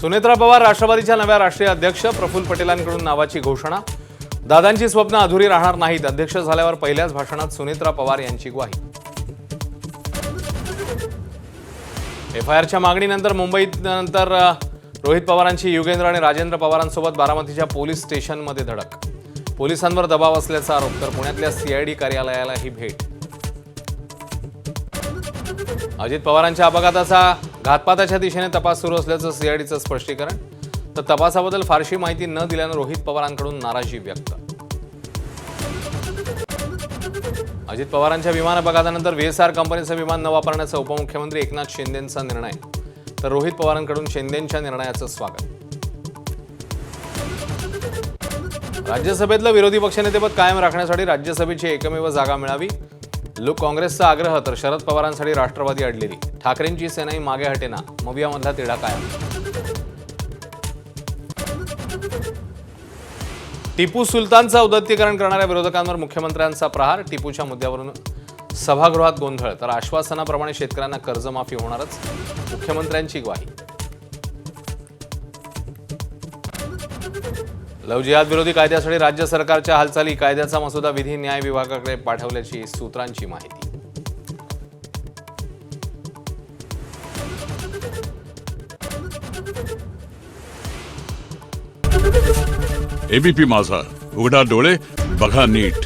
सुनेत्रा पवार राष्ट्रवादीच्या नव्या राष्ट्रीय अध्यक्ष प्रफुल्ल पटेलांकडून नावाची घोषणा। दादांची स्वप्न अधुरी राहणार नाहीत। अध्यक्ष झाल्यावर पहिल्याच भाषणात सुनेत्रा पवार यांची ग्वाही। एफआयआरच्या मागणीनंतर मुंबईनंतर रोहित पवारांची युगेंद्र आणि राजेंद्र पवारांसोबत बारामतीच्या पोलीस स्टेशनमध्ये धडक। पोलिसांवर दबाव असल्याचा आरोप, तर पुण्यातल्या सीआयडी कार्यालयाला ही भेट। अजित पवारांच्या अपघाताचा घातपाताच्या दिशेने तपास सुरू असल्याचं सीआयडीचं स्पष्टीकरण, तर तपासाबद्दल फारशी माहिती न दिल्यानं रोहित पवारांकडून नाराजी व्यक्त। अजित पवारांच्या विमान अपघातानंतर व्हीएसआर कंपनीचं विमान न वापरण्याचा उपमुख्यमंत्री एकनाथ शिंदेंचा निर्णय, तर रोहित पवारांकडून शिंदेंच्या निर्णयाचं स्वागत। राज्यसभेतलं विरोधी पक्षनेतेपद कायम राखण्यासाठी राज्यसभेची एकमेव जागा मिळावी, लोक काँग्रेसचा आग्रह, तर शरद पवारांसाठी राष्ट्रवादी अडलेली। ठाकरेंची सेनाही मागे हटेना, मवियामधला तिढा कायम। टिपू सुलतानचं औदत्तीकरण करणाऱ्या विरोधकांवर मुख्यमंत्र्यांचा प्रहार। टिपूच्या मुद्द्यावरून सभागृहात गोंधळ, तर आश्वासनाप्रमाणे शेतकऱ्यांना कर्जमाफी होणारच, मुख्यमंत्र्यांची ग्वाही। लव्ह जिहाद विरोधी कायद्यासाठी राज्य सरकारच्या हालचाली, कायद्याचा मसुदा विधी न्याय विभागाकडे पाठवल्याची सूत्रांची माहिती। एबीपी माझा, उघडा डोळे बघा नीट।